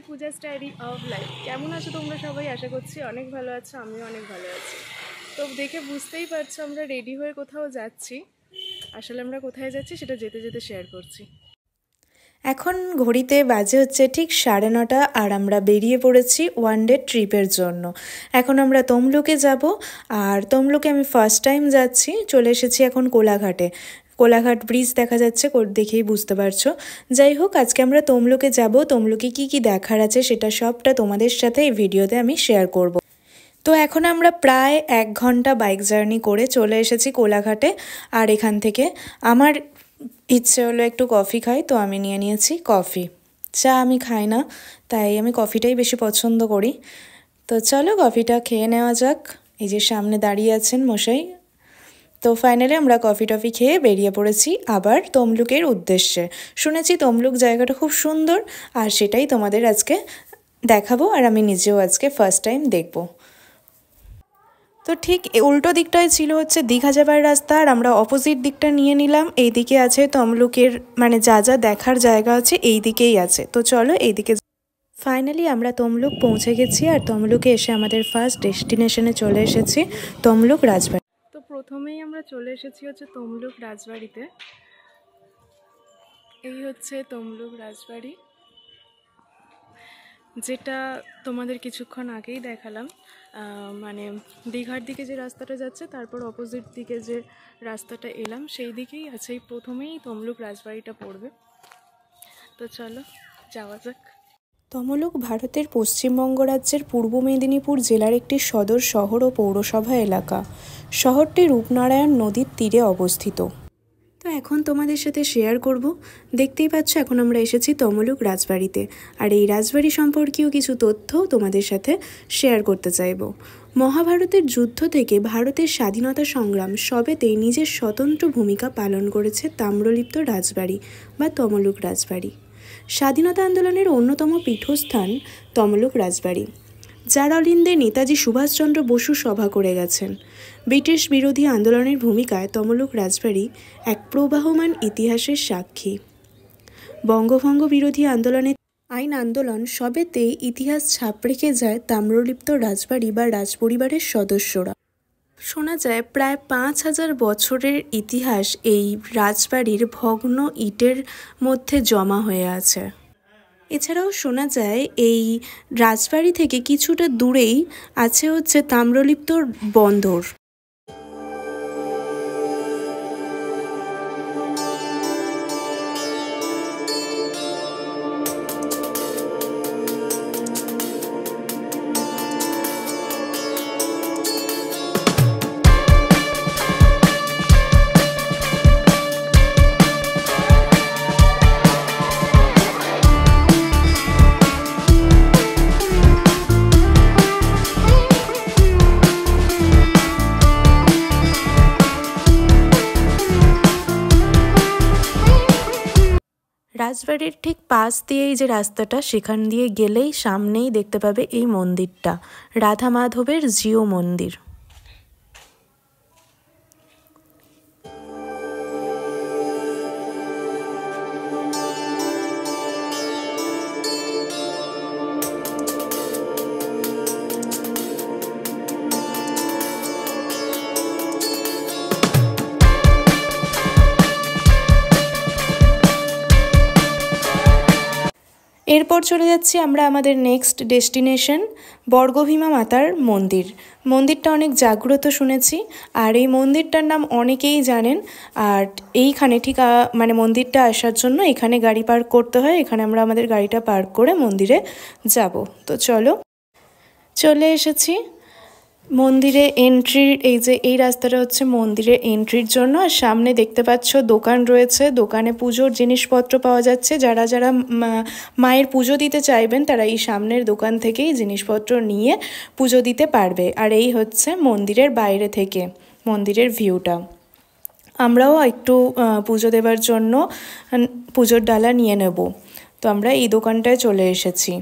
Puja স্টাইরি of life. কেমন আছো তোমরা সবাই? আশা করছি অনেক ভালো আছো, আমিও অনেক ভালো আছি। তো দেখে বুঝতেই পারছো আমরা রেডি হয়ে কোথাও যাচ্ছি। আসলে আমরা কোথায় যাচ্ছি সেটা যেতে যেতে শেয়ার করছি। এখন ঘড়িতে বাজে হচ্ছে ঠিক 9:30 আর আমরা বেরিয়ে পড়েছি ওয়ান ডে ট্রিপের জন্য। এখন আমরা তমলুকে যাব, আর তমলুকে আমি ফার্স্ট টাইম যাচ্ছি। চলে এসেছি এখন কোলাঘাটে। কোলাঘাট ব্রিজ দেখা যাচ্ছে, দেখেই বুঝতে পারছো। যাই হোক, আজকে আমরা তমলুকে যাব। তমলুকে কি কি দেখার আছে সেটা সবটা তোমাদের সাথে এই ভিডিওতে আমি শেয়ার করব। তো এখন আমরা প্রায় 1 ঘন্টা বাইক জার্নি করে চলে এসেছি কোলাঘাটে। আর এখান থেকে আমার ইচ্ছে হলো একটু কফি খাই, তো আমি নিয়ে নিয়েছি কফি। চা আমি খাই না, তাই আমি কফিটাই বেশি পছন্দ করি। তো চলো কফিটা খেয়ে নেওয়া যাক। এই যে সামনে দাঁড়িয়ে আছেন মশাই। তো ফাইনালি আমরা কফি টফি খেয়ে বেরিয়ে পড়েছি আবার তমলুকের উদ্দেশ্যে। শুনেছি তমলুক জায়গাটা খুব সুন্দর, আর সেটাই তোমাদের আজকে দেখাবো, আর আমি নিজেও আজকে ফার্স্ট টাইম দেখবো। তো ঠিক উল্টো দিকটায় ছিল হচ্ছে দীঘা যাবার রাস্তা, আর আমরা অপোজিট দিকটা নিয়ে নিলাম। এই দিকে আছে তমলুকের মানে যা যা দেখার জায়গা আছে এই দিকেই আছে। তো চলো এইদিকে। ফাইনালি আমরা তমলুক পৌঁছে গেছি, আর তমলুকে এসে আমাদের ফার্স্ট ডেস্টিনেশনে চলে এসেছি, তমলুক রাজবাড়ি। তো প্রথমেই আমরা চলে এসেছি হচ্ছে তমলুক রাজবাড়িতে। এই হচ্ছে তমলুক রাজবাড়ি, যেটা তোমাদের কিছুক্ষণ আগেই দেখালাম। মানে দীঘার দিকে যে রাস্তাটা যাচ্ছে তারপর অপোজিট দিকে যে রাস্তাটা এলাম সেই দিকেই আছে। এই প্রথমেই তমলুক রাজবাড়িটা পড়বে। তো চলো যাওয়া যাক। তমলুক ভারতের পশ্চিমবঙ্গ রাজ্যের পূর্ব মেদিনীপুর জেলার একটি সদর শহর ও পৌরসভা এলাকা। শহরটি রূপনারায়ণ নদীর তীরে অবস্থিত। তো এখন তোমাদের সাথে শেয়ার করব। দেখতেই পাচ্ছ এখন আমরা এসেছি তমলুক রাজবাড়িতে, আর এই রাজবাড়ি সম্পর্কীয় কিছু তথ্য তোমাদের সাথে শেয়ার করতে চাইব। মহাভারতের যুদ্ধ থেকে ভারতের স্বাধীনতা সংগ্রাম সবেতেই নিজের স্বতন্ত্র ভূমিকা পালন করেছে তাম্রলিপ্ত রাজবাড়ি বা তমলুক রাজবাড়ি। স্বাধীনতা আন্দোলনের অন্যতম পীঠস্থান তমলুক রাজবাড়ি, যার অলিন্দে নেতাজি সুভাষচন্দ্র বসু সভা করে গেছেন। ব্রিটিশ বিরোধী আন্দোলনের ভূমিকায় তমলুক রাজবাড়ি এক প্রবাহমান ইতিহাসের সাক্ষী। বঙ্গভঙ্গ বিরোধী আইন আন্দোলন সবেতেই ইতিহাস ছাপ রেখে যায় তাম্রলিপ্ত রাজবাড়ি বা রাজপরিবারের সদস্যরা। শোনা যায় প্রায় 5000 বছরের ইতিহাস এই রাজবাড়ির ভগ্ন ইটের মধ্যে জমা হয়ে আছে। এছাড়াও শোনা যায় এই রাজবাড়ি থেকে কিছুটা দূরেই আছে হচ্ছে তাম্রলিপ্ত বন্দর। রাজবাড়ির ঠিক পাশ দিয়েই যে রাস্তাটা, সেখান দিয়ে গেলেই সামনেই দেখতে পাবে এই মন্দিরটা, রাধা মাধবের জিও মন্দির। এরপর চলে যাচ্ছি আমরা আমাদের নেক্সট ডেস্টিনেশন বর্গভীমা মাতার মন্দির। মন্দিরটা অনেক জাগ্রত শুনেছি, আর এই মন্দিরটার নাম অনেকেই জানেন। আর এইখানে ঠিক মানে মন্দিরটা আসার জন্য এখানে গাড়ি পার্ক করতে হয়। এখানে আমরা আমাদের গাড়িটা পার্ক করে মন্দিরে যাব। তো চলো, চলে এসেছি মন্দিরে এন্ট্রির। এই রাস্তাটা হচ্ছে মন্দিরের এন্ট্রির জন্য। আর সামনে দেখতে পাচ্ছ দোকান রয়েছে, দোকানে পুজোর জিনিসপত্র পাওয়া যাচ্ছে। যারা যারা মায়ের পুজো দিতে চাইবেন তারা এই সামনের দোকান থেকেই জিনিসপত্র নিয়ে পুজো দিতে পারবে। আর এই হচ্ছে মন্দিরের বাইরে থেকে মন্দিরের ভিউটা। আমরাও একটু পুজো দেবার জন্য পুজোর ডালা নিয়ে নেব। তো আমরা এই দোকানটায় চলে এসেছি।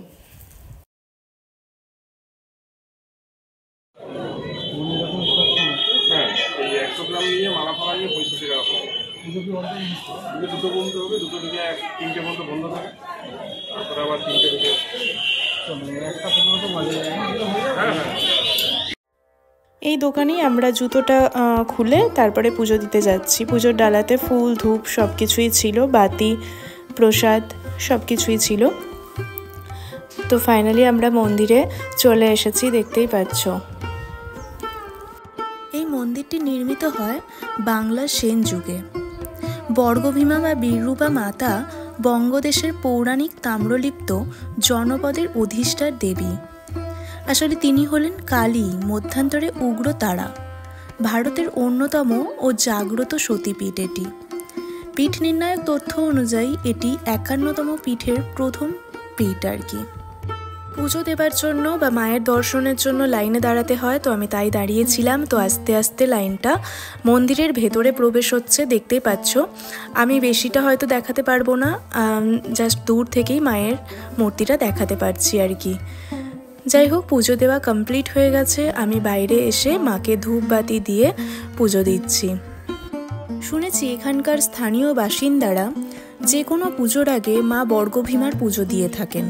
দুটো বন্ধ হবে, দুটো থেকে 3টে পর্যন্ত বন্ধ থাকে, তারপরে আবার 3টে থেকে এই দোকানেই আমরা জুতোটা খুলে তারপরে পুজো দিতে যাচ্ছি। পুজোর ডালাতে ফুল ধূপ সব কিছুই ছিল, বাতি প্রসাদ সব কিছুই ছিল। তো ফাইনালি আমরা মন্দিরে চলে এসেছি, দেখতেই পাচ্ছ। এই মন্দিরটি নির্মিত হয় বাংলার সেন যুগে। বর্গভীমা বা বীররূপা মাতা বঙ্গদেশের পৌরাণিক তাম্রলিপ্ত জনপদের অধিষ্ঠার দেবী। আসলে তিনি হলেন কালী, মধ্যান্তরে উগ্র তারা। ভারতের অন্যতম ও জাগ্রত সতীপীঠ এটি। পীঠ নির্ণায়ক তথ্য অনুযায়ী এটি 51তম পীঠের প্রথম পীঠ আর কি। পুজো দেবার জন্য বা মায়ের দর্শনের জন্য লাইনে দাঁড়াতে হয়, তো আমি তাই দাঁড়িয়েছিলাম। তো আস্তে আস্তে লাইনটা মন্দিরের ভেতরে প্রবেশ হচ্ছে, দেখতেই পাচ্ছ। আমি বেশিটা হয়তো দেখাতে পারবো না, জাস্ট দূর থেকেই মায়ের মূর্তিটা দেখাতে পারছি আর কি। যাই হোক, পুজো দেওয়া কমপ্লিট হয়ে গেছে। আমি বাইরে এসে মাকে ধূপ বাতি দিয়ে পুজো দিচ্ছি। শুনেছি এখানকার স্থানীয় বাসিন্দারা যে কোনো পুজোর আগে মা বর্গভীমার পুজো দিয়ে থাকেন।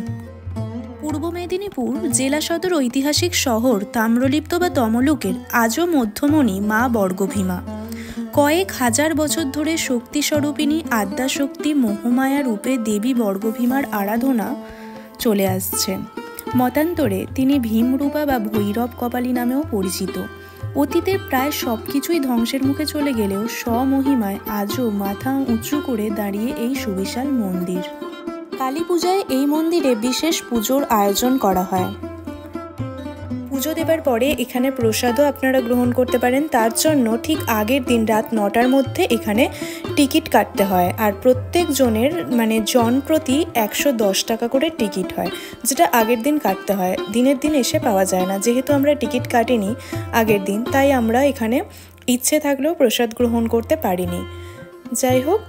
পূর্ব মেদিনীপুর জেলা সদর ঐতিহাসিক শহর তাম্রলিপ্ত বা তমলুকের আজও মধ্যমণি মা বর্গভীমা। কয়েক হাজার বছর ধরে শক্তিস্বরূপিণী আদ্যাশক্তি মোহমায়া রূপে দেবী বর্গভীমার আরাধনা চলে আসছে। মতান্তরে তিনি ভীমরূপা বা ভৈরব কপালী নামেও পরিচিত। অতীতের প্রায় সব কিছুই ধ্বংসের মুখে চলে গেলেও স্বমহিমায় আজও মাথা উঁচু করে দাঁড়িয়ে এই সুবিশাল মন্দির। কালী পূজায় এই মন্দিরে বিশেষ পুজোর আয়োজন করা হয়। পুজো দেবার পরে এখানে প্রসাদও আপনারা গ্রহণ করতে পারেন। তার জন্য ঠিক আগের দিন রাত 9টার মধ্যে এখানে টিকিট কাটতে হয়। আর প্রত্যেক জনের জন প্রতি 110 টাকা করে টিকিট হয়, যেটা আগের দিন কাটতে হয়, দিনের দিন এসে পাওয়া যায় না। যেহেতু আমরা টিকিট কাটিনি আগের দিন, তাই আমরা এখানে ইচ্ছে থাকলেও প্রসাদ গ্রহণ করতে পারিনি। যাই হোক,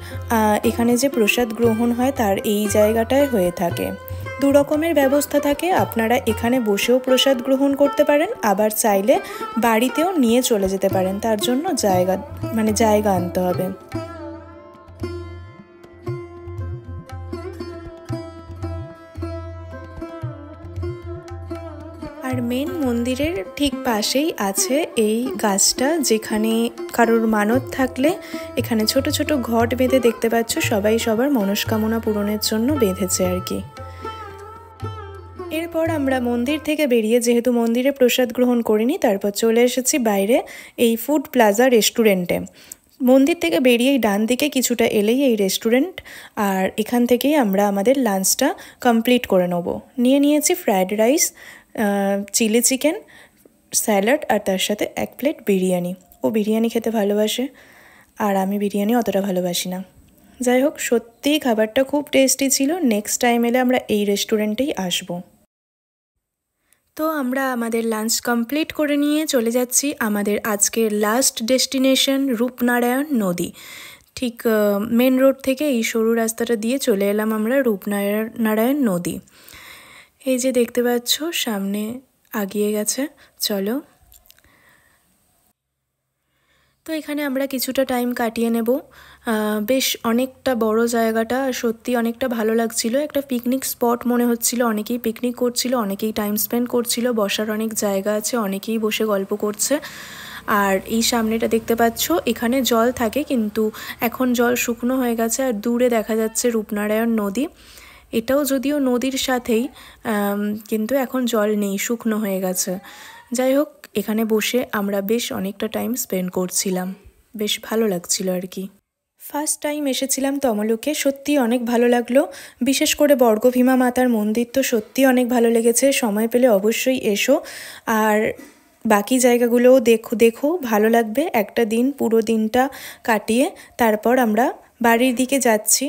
এখানে যে প্রসাদ গ্রহণ হয় তার এই জায়গাটায় হয়ে থাকে। 2 রকমের ব্যবস্থা থাকে, আপনারা এখানে বসেও প্রসাদ গ্রহণ করতে পারেন, আবার চাইলে বাড়িতেও নিয়ে চলে যেতে পারেন। তার জন্য জায়গা আনতে হবে। আর মেন মন্দিরের ঠিক পাশেই আছে এই গাছটা, যেখানে কারোর মানত থাকলে এখানে ছোট ছোট ঘট বেঁধে, দেখতে পাচ্ছ সবাই সবার মনস্কামনা পূরণের জন্য বেঁধেছে আর কি। এরপর আমরা মন্দির থেকে বেরিয়ে, যেহেতু মন্দিরে প্রসাদ গ্রহণ করিনি, তারপর চলে এসেছি বাইরে এই ফুড প্লাজা রেস্টুরেন্টে। মন্দির থেকে বেরিয়েই ডান দিকে কিছুটা এলেই এই রেস্টুরেন্ট, আর এখান থেকেই আমরা আমাদের লাঞ্চটা কমপ্লিট করে নেব। নিয়েছি fried rice, chilli chicken, salad, আর তার সাথে 1 প্লেট বিরিয়ানি। ও বিরিয়ানি খেতে ভালোবাসে, আর আমি বিরিয়ানি অতটা ভালোবাসি না। যাই হোক, সত্যিই খাবারটা খুব টেস্টি ছিল। নেক্সট টাইম এলে আমরা এই রেস্টুরেন্টেই আসবো। তো আমরা আমাদের লাঞ্চ কমপ্লিট করে নিয়ে চলে যাচ্ছি আমাদের আজকের লাস্ট ডেস্টিনেশন রূপনারায়ণ নদী। ঠিক মেন রোড থেকে এই সরু রাস্তাটা দিয়ে চলে এলাম আমরা রূপনারায়ণ নদী। এই যে দেখতে পাচ্ছ সামনে আগিয়ে গেছে, চলো। তো এখানে আমরা কিছুটা টাইম কাটিয়ে নেব। বেশ অনেকটা বড় জায়গাটা, সত্যি অনেকটা ভালো লাগছিল। একটা পিকনিক স্পট মনে হচ্ছিল, অনেকেই পিকনিক করছিল, অনেকেই টাইম স্পেন্ড করছিল, বসার অনেক জায়গা আছে, অনেকেই বসে গল্প করছে। আর এই সামনেটা দেখতে পাচ্ছ, এখানে জল থাকে কিন্তু এখন জল শুকনো হয়ে গেছে, আর দূরে দেখা যাচ্ছে রূপনারায়ণ নদী। এটাও যদিও নদীর সাথেই, কিন্তু এখন জল নেই, শুকনো হয়ে গেছে। যাই হোক, এখানে বসে আমরা বেশ অনেকটা টাইম স্পেন্ড করছিলাম, বেশ ভালো লাগছিল আর কি। ফার্স্ট টাইম এসেছিলাম তমলুকে, সত্যি অনেক ভালো লাগলো। বিশেষ করে বর্গভীমা মাতার মন্দির তো সত্যি অনেক ভালো লেগেছে। সময় পেলে অবশ্যই এসো, আর বাকি জায়গাগুলোও দেখো, ভালো লাগবে। একটা দিন, পুরো দিনটা কাটিয়ে তারপর আমরা বাড়ির দিকে যাচ্ছি।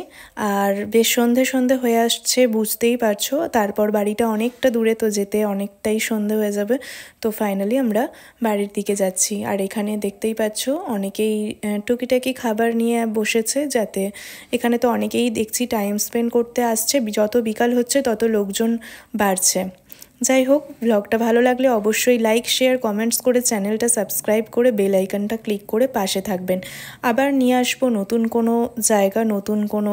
আর বেশ সন্ধে হয়ে আসছে, বুঝতেই পারছো। তারপর বাড়িটা অনেকটা দূরে, তো যেতে অনেকটাই সন্ধে হয়ে যাবে। তো ফাইনালি আমরা বাড়ির দিকে যাচ্ছি। আর এখানে দেখতেই পাচ্ছ অনেকেই টুকিটাকি খাবার নিয়ে বসেছে, যাতে এখানে তো অনেকেই দেখছি টাইম স্পেন্ড করতে আসছে। যত বিকাল হচ্ছে তত লোকজন বাড়ছে। যাই হোক, ব্লগটা ভালো লাগলে অবশ্যই লাইক, শেয়ার, কমেন্টস করে চ্যানেলটা সাবস্ক্রাইব করে বেল আইকনটা ক্লিক করে পাশে থাকবেন। আবার নিয়ে আসবো নতুন কোনো জায়গা, নতুন কোনো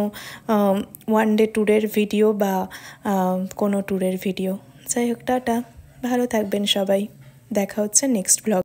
ওয়ান ডে ট্যুরের ভিডিও বা কোনো ট্যুরের ভিডিও। যাই হোক, টাটা, ভালো থাকবেন সবাই, দেখা হচ্ছে নেক্সট ব্লগ।